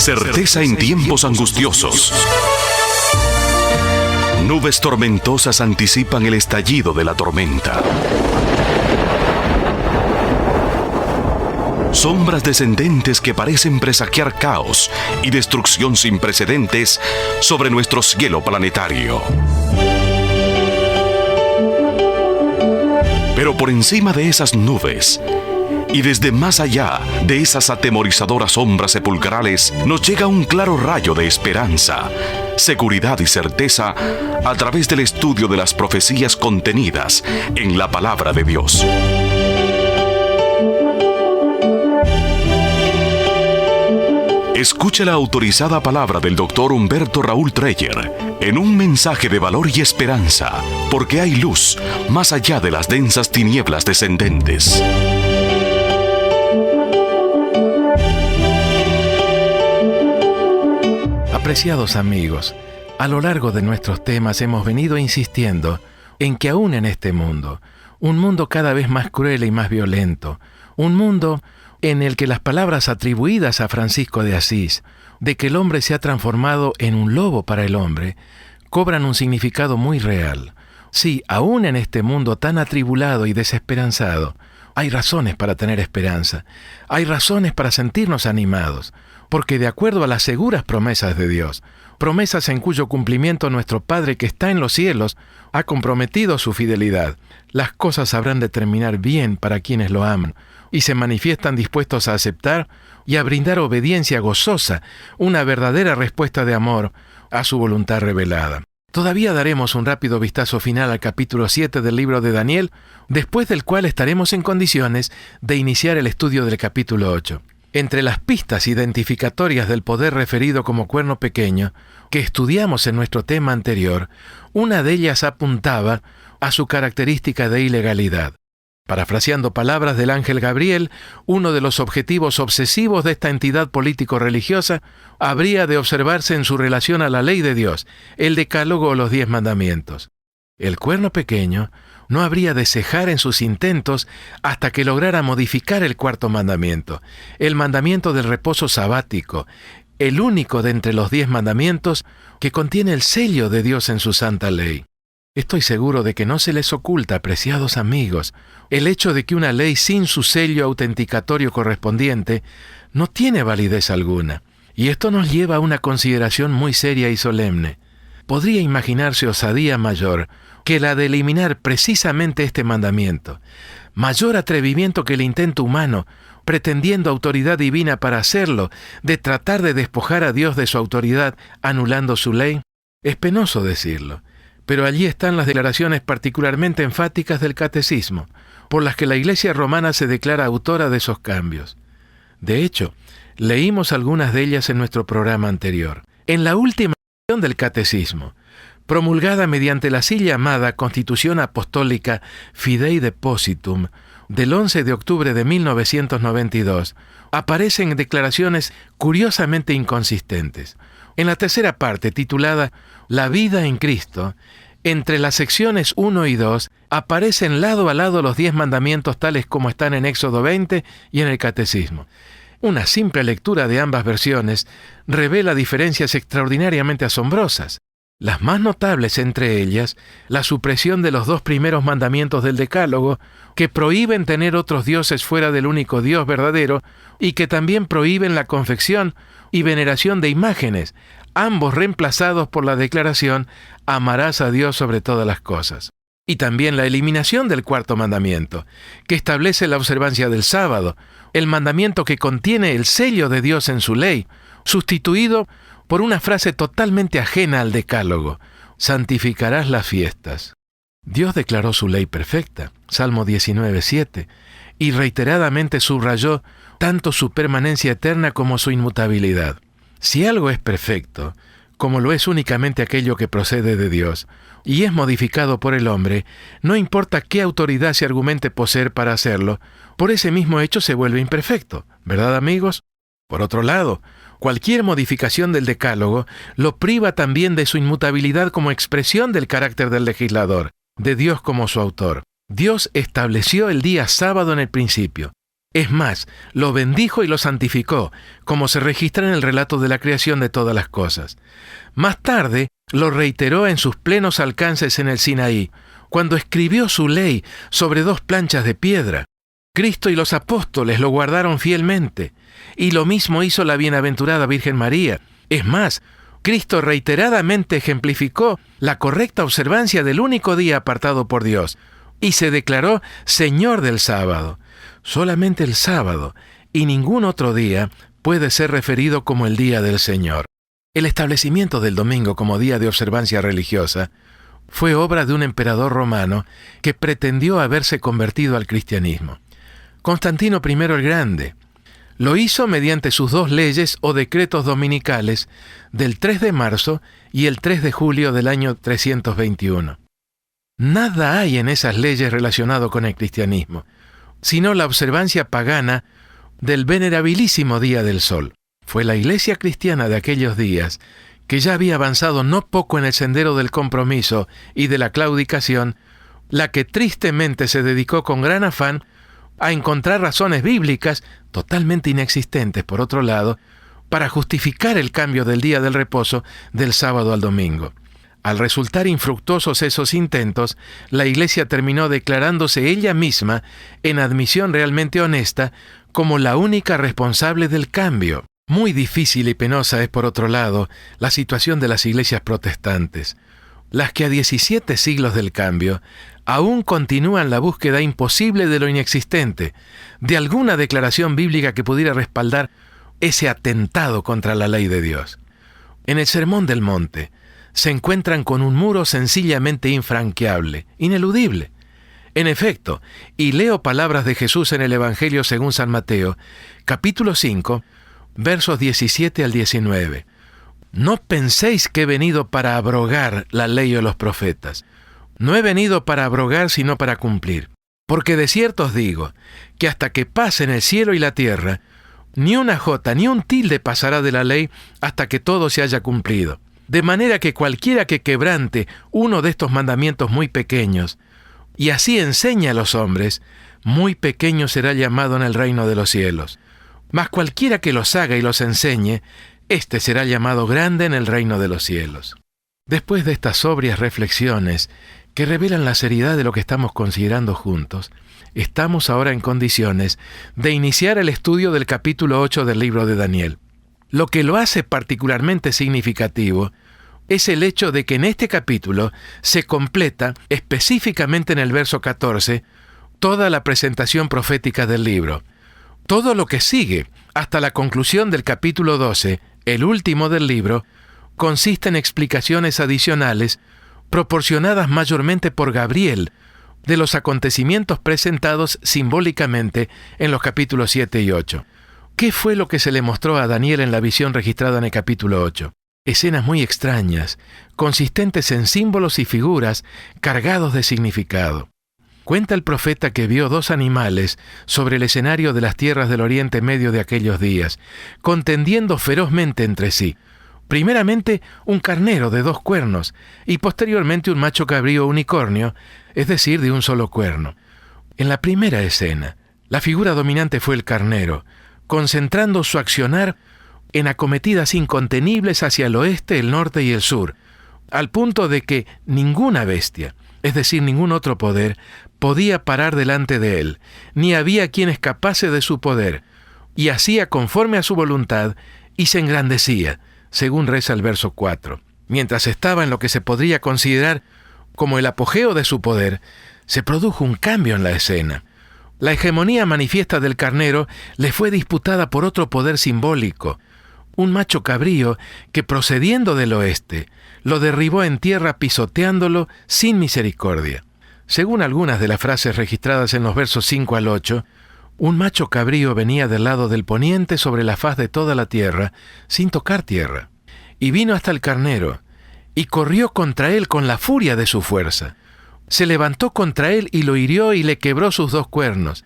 Certeza en tiempos angustiosos. Nubes tormentosas anticipan el estallido de la tormenta. Sombras descendentes que parecen presagiar caos y destrucción sin precedentes sobre nuestro cielo planetario. Pero por encima de esas nubes, y desde más allá de esas atemorizadoras sombras sepulcrales, nos llega un claro rayo de esperanza, seguridad y certeza a través del estudio de las profecías contenidas en la palabra de Dios. Escuche la autorizada palabra del Dr. Humberto Raúl Dreyer en un mensaje de valor y esperanza, porque hay luz más allá de las densas tinieblas descendentes. Apreciados amigos, a lo largo de nuestros temas hemos venido insistiendo en que aún en este mundo, un mundo cada vez más cruel y más violento, un mundo en el que las palabras atribuidas a Francisco de Asís, de que el hombre se ha transformado en un lobo para el hombre, cobran un significado muy real. Sí, aún en este mundo tan atribulado y desesperanzado, hay razones para tener esperanza, hay razones para sentirnos animados, porque de acuerdo a las seguras promesas de Dios, promesas en cuyo cumplimiento nuestro Padre que está en los cielos ha comprometido su fidelidad, las cosas habrán de terminar bien para quienes lo aman y se manifiestan dispuestos a aceptar y a brindar obediencia gozosa, una verdadera respuesta de amor a su voluntad revelada. Todavía daremos un rápido vistazo final al capítulo 7 del libro de Daniel, después del cual estaremos en condiciones de iniciar el estudio del capítulo 8. Entre las pistas identificatorias del poder referido como cuerno pequeño, que estudiamos en nuestro tema anterior, una de ellas apuntaba a su característica de ilegalidad. Parafraseando palabras del ángel Gabriel, uno de los objetivos obsesivos de esta entidad político-religiosa habría de observarse en su relación a la ley de Dios, el decálogo o los 10 mandamientos. El cuerno pequeño no habría de cejar en sus intentos hasta que lograra modificar el 4º mandamiento, el mandamiento del reposo sabático, el único de entre los 10 mandamientos que contiene el sello de Dios en su santa ley. Estoy seguro de que no se les oculta, apreciados amigos, el hecho de que una ley sin su sello autenticatorio correspondiente no tiene validez alguna. Y esto nos lleva a una consideración muy seria y solemne. ¿Podría imaginarse osadía mayor que la de eliminar precisamente este mandamiento? Mayor atrevimiento que el intento humano, pretendiendo autoridad divina para hacerlo, de tratar de despojar a Dios de su autoridad anulando su ley. Es penoso decirlo, pero allí están las declaraciones particularmente enfáticas del Catecismo, por las que la Iglesia romana se declara autora de esos cambios. De hecho, leímos algunas de ellas en nuestro programa anterior. En la última edición del Catecismo, promulgada mediante la así llamada Constitución Apostólica Fidei Depositum, del 11 de octubre de 1992, aparecen declaraciones curiosamente inconsistentes. En la tercera parte, titulada La vida en Cristo, entre las secciones 1 y 2, aparecen lado a lado los 10 mandamientos tales como están en Éxodo 20 y en el Catecismo. Una simple lectura de ambas versiones revela diferencias extraordinariamente asombrosas. Las más notables entre ellas, la supresión de los 2 primeros mandamientos del Decálogo, que prohíben tener otros dioses fuera del único Dios verdadero y que también prohíben la confección y veneración de imágenes, ambos reemplazados por la declaración «amarás a Dios sobre todas las cosas». Y también la eliminación del 4º mandamiento, que establece la observancia del sábado, el mandamiento que contiene el sello de Dios en su ley, sustituido por una frase totalmente ajena al decálogo: santificarás las fiestas. Dios declaró su ley perfecta, Salmo 19:7, y reiteradamente subrayó tanto su permanencia eterna como su inmutabilidad. Si algo es perfecto, como lo es únicamente aquello que procede de Dios, y es modificado por el hombre, no importa qué autoridad se argumente poseer para hacerlo, por ese mismo hecho se vuelve imperfecto, ¿verdad, amigos? Por otro lado, cualquier modificación del decálogo lo priva también de su inmutabilidad como expresión del carácter del legislador, de Dios como su autor. Dios estableció el día sábado en el principio. Es más, lo bendijo y lo santificó, como se registra en el relato de la creación de todas las cosas. Más tarde, lo reiteró en sus plenos alcances en el Sinaí, cuando escribió su ley sobre 2 planchas de piedra. Cristo y los apóstoles lo guardaron fielmente, y lo mismo hizo la bienaventurada Virgen María. Es más, Cristo reiteradamente ejemplificó la correcta observancia del único día apartado por Dios, y se declaró Señor del sábado. Solamente el sábado y ningún otro día puede ser referido como el día del Señor. El establecimiento del domingo como día de observancia religiosa fue obra de un emperador romano que pretendió haberse convertido al cristianismo. Constantino I el Grande lo hizo mediante sus 2 leyes o decretos dominicales del 3 de marzo y el 3 de julio del año 321. Nada hay en esas leyes relacionado con el cristianismo, sino la observancia pagana del venerabilísimo Día del Sol. Fue la iglesia cristiana de aquellos días, que ya había avanzado no poco en el sendero del compromiso y de la claudicación, la que tristemente se dedicó con gran afán a encontrar razones bíblicas, totalmente inexistentes por otro lado, para justificar el cambio del día del reposo del sábado al domingo. Al resultar infructuosos esos intentos, la Iglesia terminó declarándose ella misma, en admisión realmente honesta, como la única responsable del cambio. Muy difícil y penosa es, por otro lado, la situación de las iglesias protestantes, las que a 17 siglos del cambio aún continúan la búsqueda imposible de lo inexistente, de alguna declaración bíblica que pudiera respaldar ese atentado contra la ley de Dios. En el Sermón del Monte se encuentran con un muro sencillamente infranqueable, ineludible. En efecto, y leo palabras de Jesús en el Evangelio según San Mateo, capítulo 5, versos 17 al 19. No penséis que he venido para abrogar la ley o los profetas. No he venido para abrogar, sino para cumplir. Porque de cierto os digo, que hasta que pasen el cielo y la tierra, ni una jota ni un tilde pasará de la ley hasta que todo se haya cumplido. De manera que cualquiera que quebrante uno de estos mandamientos muy pequeños, y así enseña a los hombres, muy pequeño será llamado en el reino de los cielos. Mas cualquiera que los haga y los enseñe, éste será llamado grande en el reino de los cielos. Después de estas sobrias reflexiones, que revelan la seriedad de lo que estamos considerando juntos, estamos ahora en condiciones de iniciar el estudio del capítulo 8 del libro de Daniel. Lo que lo hace particularmente significativo es el hecho de que en este capítulo se completa, específicamente en el verso 14, toda la presentación profética del libro. Todo lo que sigue, hasta la conclusión del capítulo 12, el último del libro, consiste en explicaciones adicionales proporcionadas mayormente por Gabriel de los acontecimientos presentados simbólicamente en los capítulos 7 y 8. ¿Qué fue lo que se le mostró a Daniel en la visión registrada en el capítulo 8? Escenas muy extrañas, consistentes en símbolos y figuras cargados de significado. Cuenta el profeta que vio 2 animales sobre el escenario de las tierras del Oriente Medio de aquellos días, contendiendo ferozmente entre sí. Primeramente, un carnero de 2 cuernos y posteriormente un macho cabrío unicornio, es decir, de un solo cuerno. En la primera escena, la figura dominante fue el carnero, concentrando su accionar en acometidas incontenibles hacia el oeste, el norte y el sur, al punto de que ninguna bestia, es decir, ningún otro poder, podía parar delante de él, ni había quien escapase de su poder, y hacía conforme a su voluntad y se engrandecía, según reza el verso 4. Mientras estaba en lo que se podría considerar como el apogeo de su poder, se produjo un cambio en la escena. La hegemonía manifiesta del carnero le fue disputada por otro poder simbólico, un macho cabrío que procediendo del oeste, lo derribó en tierra pisoteándolo sin misericordia. Según algunas de las frases registradas en los versos 5 al 8, un macho cabrío venía del lado del poniente sobre la faz de toda la tierra, sin tocar tierra, y vino hasta el carnero, y corrió contra él con la furia de su fuerza. Se levantó contra él y lo hirió y le quebró sus 2 cuernos,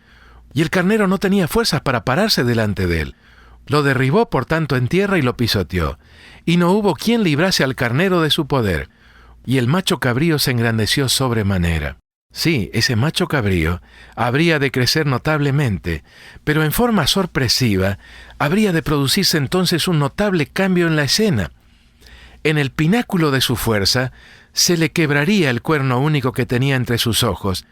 y el carnero no tenía fuerzas para pararse delante de él. Lo derribó por tanto en tierra y lo pisoteó, y no hubo quien librase al carnero de su poder, y el macho cabrío se engrandeció sobremanera. Sí, ese macho cabrío habría de crecer notablemente, pero en forma sorpresiva habría de producirse entonces un notable cambio en la escena. En el pináculo de su fuerza se le quebraría el cuerno único que tenía entre sus ojos,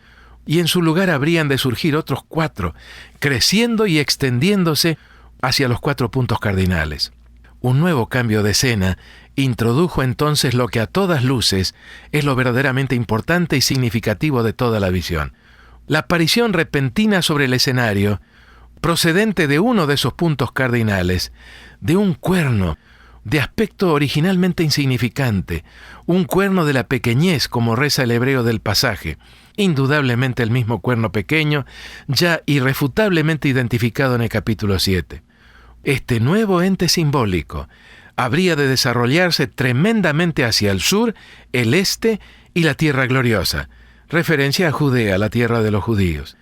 y en su lugar habrían de surgir otros 4, creciendo y extendiéndose hacia los 4 puntos cardinales. Un nuevo cambio de escena introdujo entonces lo que a todas luces es lo verdaderamente importante y significativo de toda la visión. La aparición repentina sobre el escenario, procedente de uno de esos puntos cardinales, de un cuerno, de aspecto originalmente insignificante, un cuerno de la pequeñez, como reza el hebreo del pasaje, indudablemente el mismo cuerno pequeño, ya irrefutablemente identificado en el capítulo 7. Este nuevo ente simbólico habría de desarrollarse tremendamente hacia el sur, el este y la tierra gloriosa, referencia a Judea, la tierra de los judíos.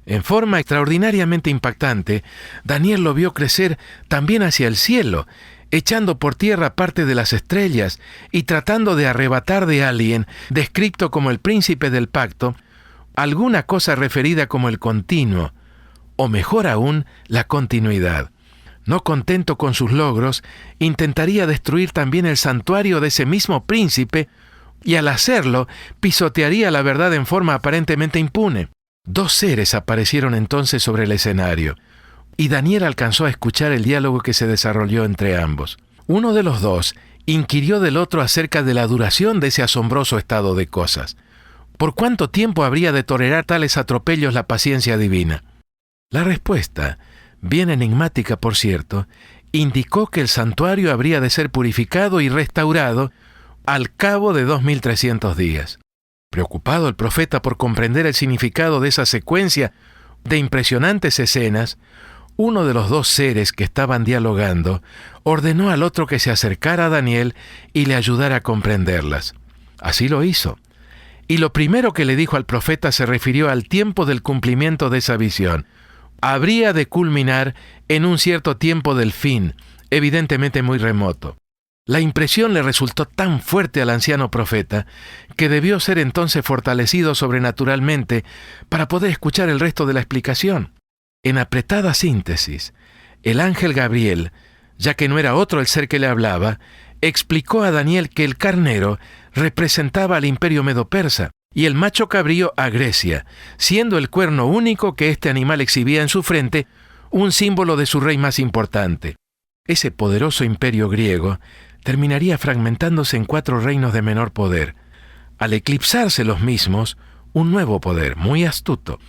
En forma extraordinariamente impactante, Daniel lo vio crecer también hacia el cielo, echando por tierra parte de las estrellas y tratando de arrebatar de alguien, descrito como el príncipe del pacto, alguna cosa referida como el continuo, o mejor aún, la continuidad. No contento con sus logros, intentaría destruir también el santuario de ese mismo príncipe y al hacerlo pisotearía la verdad en forma aparentemente impune. 2 seres aparecieron entonces sobre el escenario y Daniel alcanzó a escuchar el diálogo que se desarrolló entre ambos. Uno de los 2 inquirió del otro acerca de la duración de ese asombroso estado de cosas. ¿Por cuánto tiempo habría de tolerar tales atropellos la paciencia divina? La respuesta, bien enigmática por cierto, indicó que el santuario habría de ser purificado y restaurado al cabo de 2300 días. Preocupado el profeta por comprender el significado de esa secuencia de impresionantes escenas, uno de los 2 seres que estaban dialogando ordenó al otro que se acercara a Daniel y le ayudara a comprenderlas. Así lo hizo. Y lo primero que le dijo al profeta se refirió al tiempo del cumplimiento de esa visión. Habría de culminar en un cierto tiempo del fin, evidentemente muy remoto. La impresión le resultó tan fuerte al anciano profeta que debió ser entonces fortalecido sobrenaturalmente para poder escuchar el resto de la explicación. En apretada síntesis, el ángel Gabriel, ya que no era otro el ser que le hablaba, explicó a Daniel que el carnero representaba al imperio medo-persa y el macho cabrío a Grecia, siendo el cuerno único que este animal exhibía en su frente un símbolo de su rey más importante. Ese poderoso imperio griego terminaría fragmentándose en 4 reinos de menor poder. Al eclipsarse los mismos, un nuevo poder, muy astuto,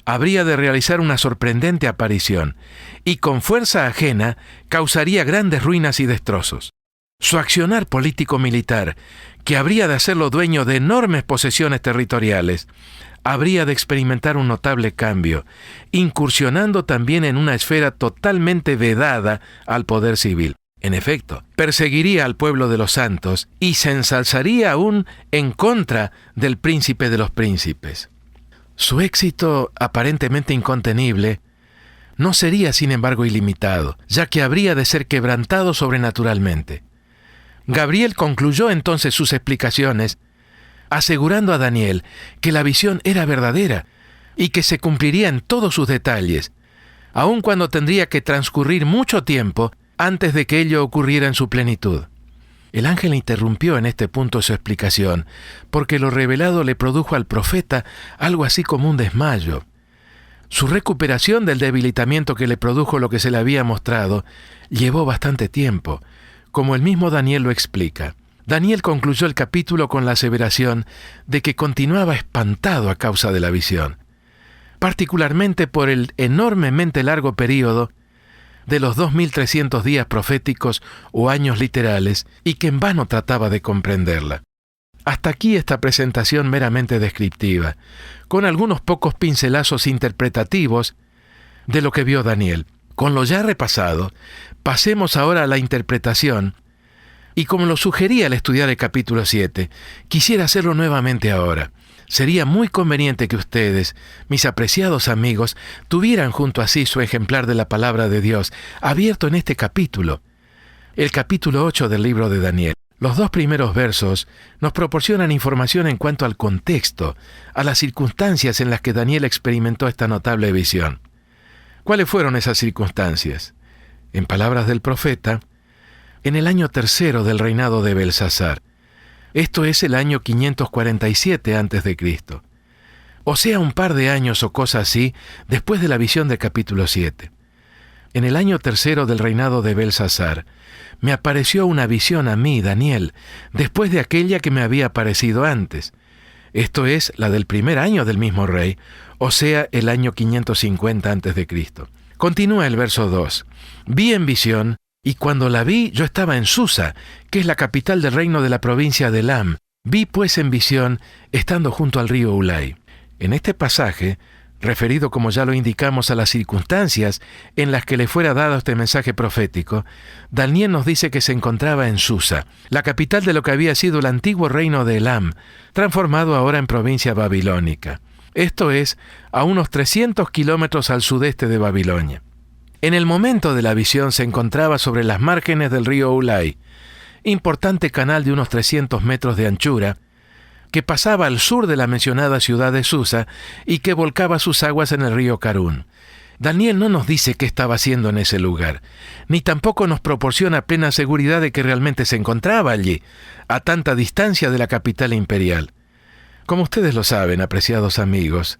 habría de realizar una sorprendente aparición y con fuerza ajena causaría grandes ruinas y destrozos. Su accionar político-militar, que habría de hacerlo dueño de enormes posesiones territoriales, habría de experimentar un notable cambio, incursionando también en una esfera totalmente vedada al poder civil. En efecto, perseguiría al pueblo de los santos y se ensalzaría aún en contra del príncipe de los príncipes. Su éxito, aparentemente incontenible, no sería sin embargo ilimitado, ya que habría de ser quebrantado sobrenaturalmente. Gabriel concluyó entonces sus explicaciones, asegurando a Daniel que la visión era verdadera y que se cumpliría en todos sus detalles, aun cuando tendría que transcurrir mucho tiempo antes de que ello ocurriera en su plenitud. El ángel interrumpió en este punto su explicación, porque lo revelado le produjo al profeta algo así como un desmayo. Su recuperación del debilitamiento que le produjo lo que se le había mostrado llevó bastante tiempo, como el mismo Daniel lo explica. Daniel concluyó el capítulo con la aseveración de que continuaba espantado a causa de la visión, particularmente por el enormemente largo período de los 2300 días proféticos o años literales, y que en vano trataba de comprenderla. Hasta aquí esta presentación meramente descriptiva, con algunos pocos pincelazos interpretativos de lo que vio Daniel. Con lo ya repasado, pasemos ahora a la interpretación, y como lo sugería al estudiar el capítulo 7, quisiera hacerlo nuevamente ahora. Sería muy conveniente que ustedes, mis apreciados amigos, tuvieran junto a sí su ejemplar de la palabra de Dios, abierto en este capítulo, el capítulo 8 del libro de Daniel. Los dos primeros versos nos proporcionan información en cuanto al contexto, a las circunstancias en las que Daniel experimentó esta notable visión. ¿Cuáles fueron esas circunstancias? En palabras del profeta, en el año 3 del reinado de Belsasar. Esto es el año 547 a.C. O sea, un par de años o cosa así después de la visión del capítulo 7. En el año 3 del reinado de Belsasar, me apareció una visión a mí, Daniel, después de aquella que me había aparecido antes. Esto es la del primer año del mismo rey, o sea, el año 550 a.C. Continúa el verso 2. Vi en visión, y cuando la vi, yo estaba en Susa, que es la capital del reino de la provincia de Elam. Vi pues en visión, estando junto al río Ulai. En este pasaje, referido como ya lo indicamos a las circunstancias en las que le fuera dado este mensaje profético, Daniel nos dice que se encontraba en Susa, la capital de lo que había sido el antiguo reino de Elam, transformado ahora en provincia babilónica. Esto es, a unos 300 kilómetros al sudeste de Babilonia. En el momento de la visión se encontraba sobre las márgenes del río Ulai, importante canal de unos 300 metros de anchura, que pasaba al sur de la mencionada ciudad de Susa y que volcaba sus aguas en el río Carún. Daniel no nos dice qué estaba haciendo en ese lugar, ni tampoco nos proporciona plena seguridad de que realmente se encontraba allí, a tanta distancia de la capital imperial. Como ustedes lo saben, apreciados amigos,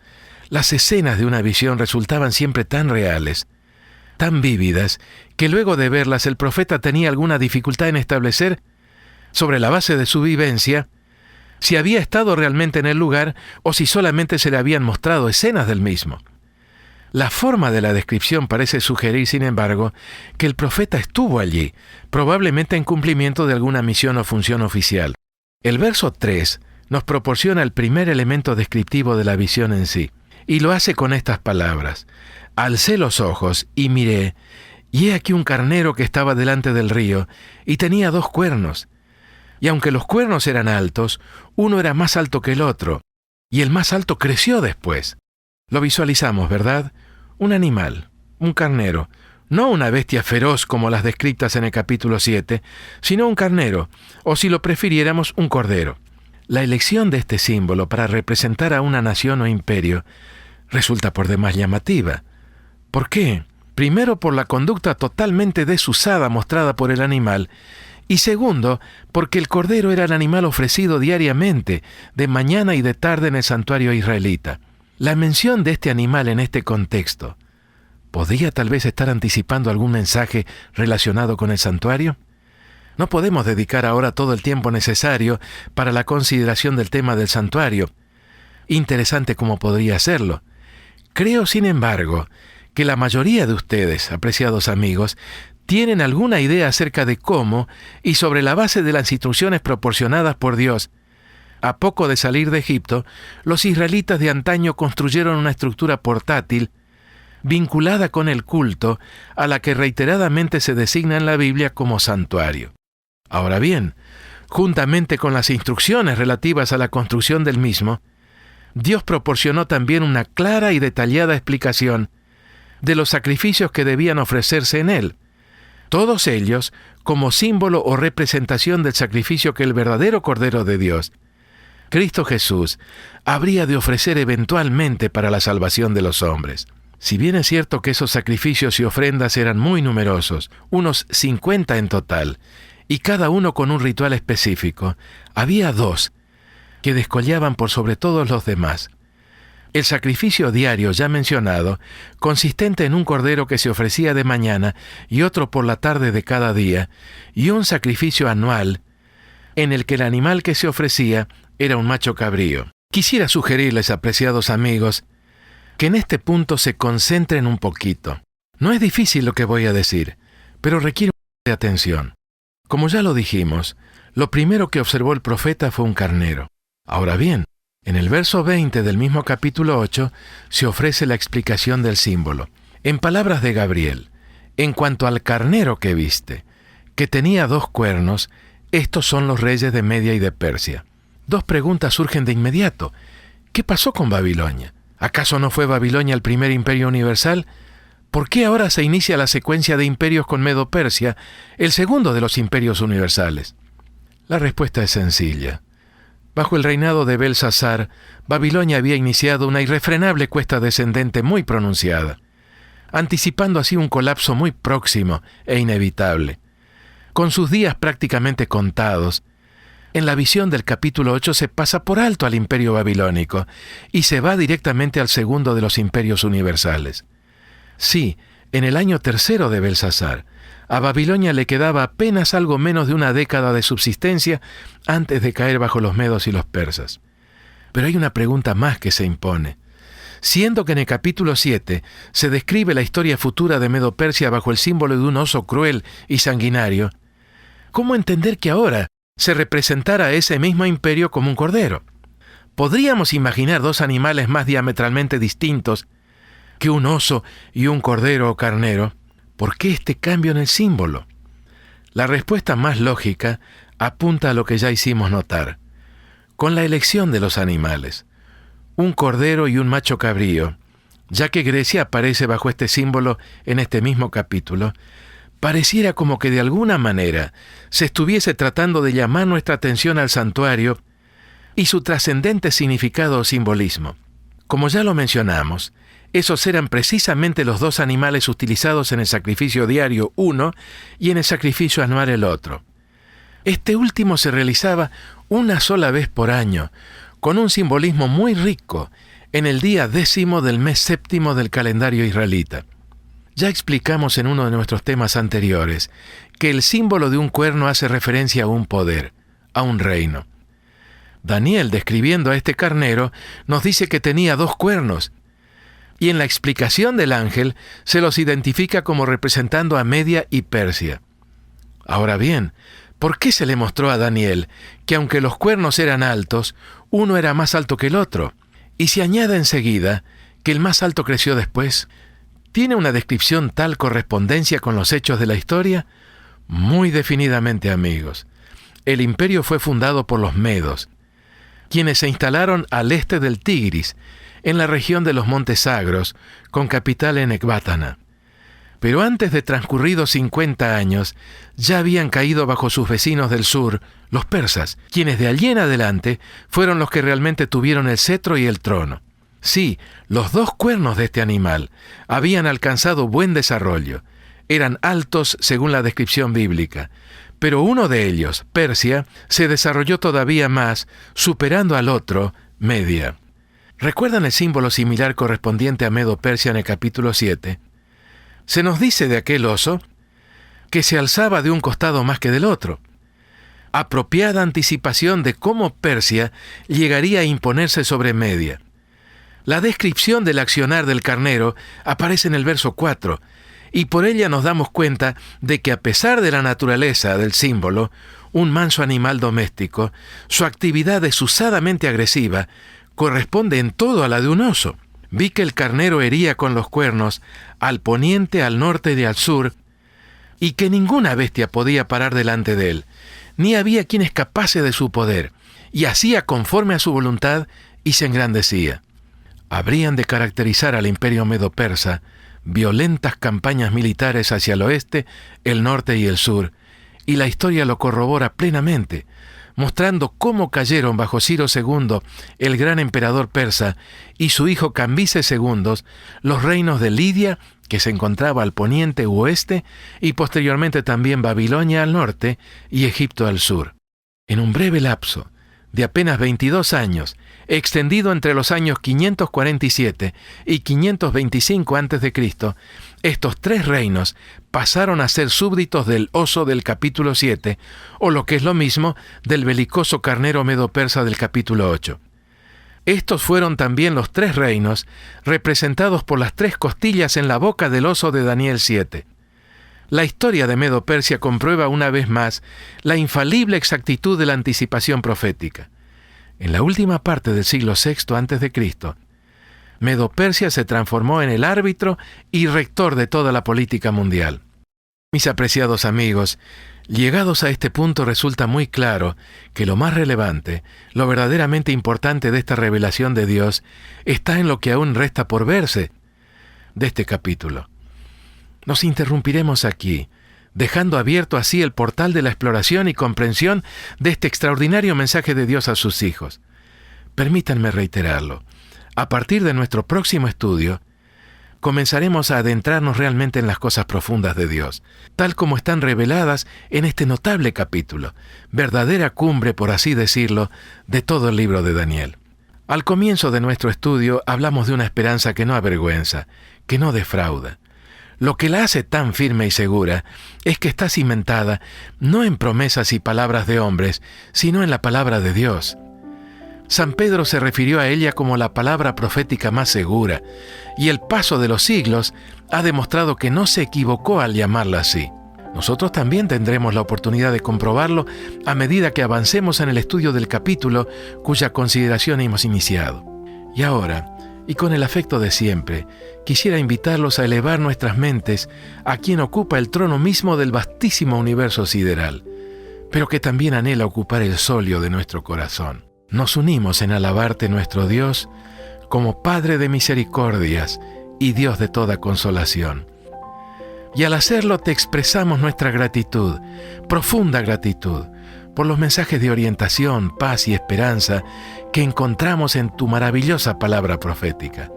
las escenas de una visión resultaban siempre tan reales, tan vívidas, que luego de verlas el profeta tenía alguna dificultad en establecer, sobre la base de su vivencia, si había estado realmente en el lugar o si solamente se le habían mostrado escenas del mismo. La forma de la descripción parece sugerir, sin embargo, que el profeta estuvo allí, probablemente en cumplimiento de alguna misión o función oficial. El verso 3 nos proporciona el primer elemento descriptivo de la visión en sí, y lo hace con estas palabras: alcé los ojos y miré, y he aquí un carnero que estaba delante del río, y tenía 2 cuernos. Y aunque los cuernos eran altos, uno era más alto que el otro, y el más alto creció después. Lo visualizamos, ¿verdad? Un animal, un carnero, no una bestia feroz como las descritas en el capítulo 7, sino un carnero, o si lo prefiriéramos, un cordero. La elección de este símbolo para representar a una nación o imperio resulta por demás llamativa. ¿Por qué? Primero, por la conducta totalmente desusada mostrada por el animal, y segundo, porque el cordero era el animal ofrecido diariamente, de mañana y de tarde en el santuario israelita. La mención de este animal en este contexto, ¿podría tal vez estar anticipando algún mensaje relacionado con el santuario? No podemos dedicar ahora todo el tiempo necesario para la consideración del tema del santuario, interesante como podría serlo. Creo, sin embargo, que la mayoría de ustedes, apreciados amigos, tienen alguna idea acerca de cómo, y sobre la base de las instrucciones proporcionadas por Dios, a poco de salir de Egipto, los israelitas de antaño construyeron una estructura portátil vinculada con el culto a la que reiteradamente se designa en la Biblia como santuario. Ahora bien, juntamente con las instrucciones relativas a la construcción del mismo, Dios proporcionó también una clara y detallada explicación de los sacrificios que debían ofrecerse en él, todos ellos como símbolo o representación del sacrificio que el verdadero Cordero de Dios, Cristo Jesús, habría de ofrecer eventualmente para la salvación de los hombres. Si bien es cierto que esos sacrificios y ofrendas eran muy numerosos, unos 50 en total, y cada uno con un ritual específico, había 2 que descollaban por sobre todos los demás. El sacrificio diario ya mencionado, consistente en un cordero que se ofrecía de mañana y otro por la tarde de cada día, y un sacrificio anual, en el que el animal que se ofrecía era un macho cabrío. Quisiera sugerirles, apreciados amigos, que en este punto se concentren un poquito. No es difícil lo que voy a decir, pero requiere un poco de atención. Como ya lo dijimos, lo primero que observó el profeta fue un carnero. Ahora bien, en el verso 20 del mismo capítulo 8 se ofrece la explicación del símbolo. En palabras de Gabriel, en cuanto al carnero que viste, que tenía 2 cuernos, estos son los reyes de Media y de Persia. 2 preguntas surgen de inmediato. ¿Qué pasó con Babilonia? ¿Acaso no fue Babilonia el primer imperio universal? ¿Por qué ahora se inicia la secuencia de imperios con Medo-Persia, el segundo de los imperios universales? La respuesta es sencilla. Bajo el reinado de Belsasar, Babilonia había iniciado una irrefrenable cuesta descendente muy pronunciada, anticipando así un colapso muy próximo e inevitable. Con sus días prácticamente contados, en la visión del capítulo 8 se pasa por alto al imperio babilónico y se va directamente al segundo de los imperios universales. Sí, en el año tercero de Belsasar, a Babilonia le quedaba apenas algo menos de una década de subsistencia antes de caer bajo los medos y los persas. Pero hay una pregunta más que se impone. Siendo que en el capítulo 7 se describe la historia futura de Medo-Persia bajo el símbolo de un oso cruel y sanguinario, ¿cómo entender que ahora se representara a ese mismo imperio como un cordero? ¿Podríamos imaginar dos animales más diametralmente distintos que un oso y un cordero o carnero? ¿Por qué este cambio en el símbolo? La respuesta más lógica apunta a lo que ya hicimos notar. Con la elección de los animales, un cordero y un macho cabrío, ya que Grecia aparece bajo este símbolo en este mismo capítulo, pareciera como que de alguna manera se estuviese tratando de llamar nuestra atención al santuario y su trascendente significado o simbolismo. Como ya lo mencionamos, esos eran precisamente los dos animales utilizados en el sacrificio diario uno y en el sacrificio anual el otro. Este último se realizaba una sola vez por año, con un simbolismo muy rico, en el día 10 del mes séptimo del calendario israelita. Ya explicamos en uno de nuestros temas anteriores que el símbolo de un cuerno hace referencia a un poder, a un reino. Daniel, describiendo a este carnero, nos dice que tenía 2 cuernos, y en la explicación del ángel se los identifica como representando a Media y Persia. Ahora bien, ¿por qué se le mostró a Daniel que aunque los cuernos eran altos, uno era más alto que el otro? Y se añade enseguida que el más alto creció después. ¿Tiene una descripción tal correspondencia con los hechos de la historia? Muy definidamente, amigos. El imperio fue fundado por los medos, quienes se instalaron al este del Tigris, en la región de los Montes Sagros, con capital en Ecbátana. Pero antes de transcurridos 50 años, ya habían caído bajo sus vecinos del sur, los persas, quienes de allí en adelante fueron los que realmente tuvieron el cetro y el trono. Sí, los 2 cuernos de este animal habían alcanzado buen desarrollo. Eran altos según la descripción bíblica, pero uno de ellos, Persia, se desarrolló todavía más, superando al otro, Media. ¿Recuerdan el símbolo similar correspondiente a Medo-Persia en el capítulo 7? Se nos dice de aquel oso que se alzaba de un costado más que del otro. Apropiada anticipación de cómo Persia llegaría a imponerse sobre Media. La descripción del accionar del carnero aparece en el verso 4, y por ella nos damos cuenta de que a pesar de la naturaleza del símbolo, un manso animal doméstico, su actividad desusadamente agresiva corresponde en todo a la de un oso. Vi que el carnero hería con los cuernos al poniente, al norte y al sur, y que ninguna bestia podía parar delante de él, ni había quien escapase de su poder, y hacía conforme a su voluntad y se engrandecía. Habrían de caracterizar al imperio medo-persa violentas campañas militares hacia el oeste, el norte y el sur, y la historia lo corrobora plenamente, mostrando cómo cayeron bajo Ciro II, el gran emperador persa, y su hijo Cambises II, los reinos de Lidia, que se encontraba al poniente u oeste, y posteriormente también Babilonia al norte y Egipto al sur. En un breve lapso de apenas 22 años, extendido entre los años 547 y 525 a.C., estos 3 reinos pasaron a ser súbditos del oso del capítulo 7, o lo que es lo mismo, del belicoso carnero medo-persa del capítulo 8. Estos fueron también los 3 reinos representados por las 3 costillas en la boca del oso de Daniel 7. La historia de Medo-Persia comprueba una vez más la infalible exactitud de la anticipación profética. En la última parte del siglo VI a.C., Medo-Persia se transformó en el árbitro y rector de toda la política mundial. Mis apreciados amigos, llegados a este punto resulta muy claro que lo más relevante, lo verdaderamente importante de esta revelación de Dios está en lo que aún resta por verse de este capítulo. Nos interrumpiremos aquí, dejando abierto así el portal de la exploración y comprensión de este extraordinario mensaje de Dios a sus hijos. Permítanme reiterarlo. A partir de nuestro próximo estudio, comenzaremos a adentrarnos realmente en las cosas profundas de Dios, tal como están reveladas en este notable capítulo, verdadera cumbre, por así decirlo, de todo el libro de Daniel. Al comienzo de nuestro estudio hablamos de una esperanza que no avergüenza, que no defrauda. Lo que la hace tan firme y segura es que está cimentada no en promesas y palabras de hombres, sino en la palabra de Dios. San Pedro se refirió a ella como la palabra profética más segura, y el paso de los siglos ha demostrado que no se equivocó al llamarla así. Nosotros también tendremos la oportunidad de comprobarlo a medida que avancemos en el estudio del capítulo cuya consideración hemos iniciado. Y ahora, y con el afecto de siempre, quisiera invitarlos a elevar nuestras mentes a quien ocupa el trono mismo del vastísimo universo sideral, pero que también anhela ocupar el solio de nuestro corazón. Nos unimos en alabarte, nuestro Dios, como Padre de misericordias y Dios de toda consolación. Y al hacerlo te expresamos nuestra gratitud, profunda gratitud, por los mensajes de orientación, paz y esperanza que encontramos en tu maravillosa palabra profética.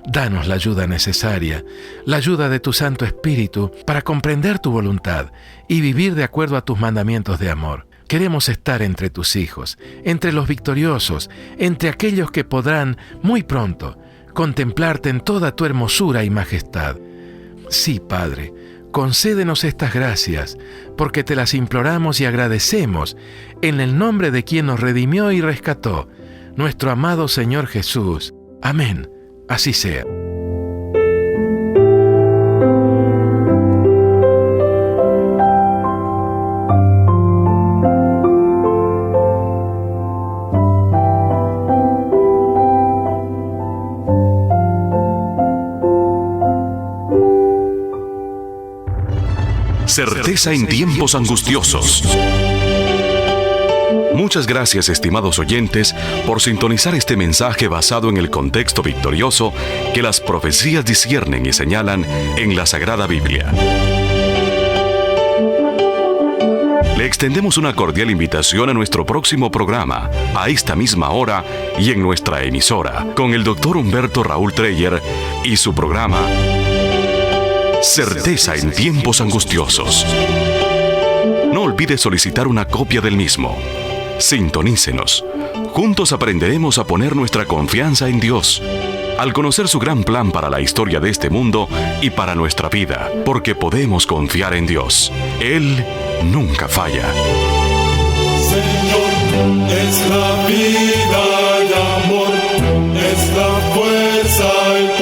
Danos la ayuda necesaria, la ayuda de tu Santo Espíritu para comprender tu voluntad y vivir de acuerdo a tus mandamientos de amor. Queremos estar entre tus hijos, entre los victoriosos, entre aquellos que podrán, muy pronto, contemplarte en toda tu hermosura y majestad. Sí, Padre, concédenos estas gracias, porque te las imploramos y agradecemos en el nombre de quien nos redimió y rescató, nuestro amado Señor Jesús. Amén. Así sea. Certeza en tiempos angustiosos. Muchas gracias, estimados oyentes, por sintonizar este mensaje basado en el contexto victorioso que las profecías disciernen y señalan en la Sagrada Biblia. Le extendemos una cordial invitación a nuestro próximo programa, a esta misma hora y en nuestra emisora, con el Dr. Humberto Raúl Treyer y su programa Certeza en tiempos angustiosos. No olvide solicitar una copia del mismo. Sintonícenos. Juntos aprenderemos a poner nuestra confianza en Dios, al conocer su gran plan para la historia de este mundo y para nuestra vida, porque podemos confiar en Dios. Él nunca falla. Señor, es la vida y amor, es la fuerza y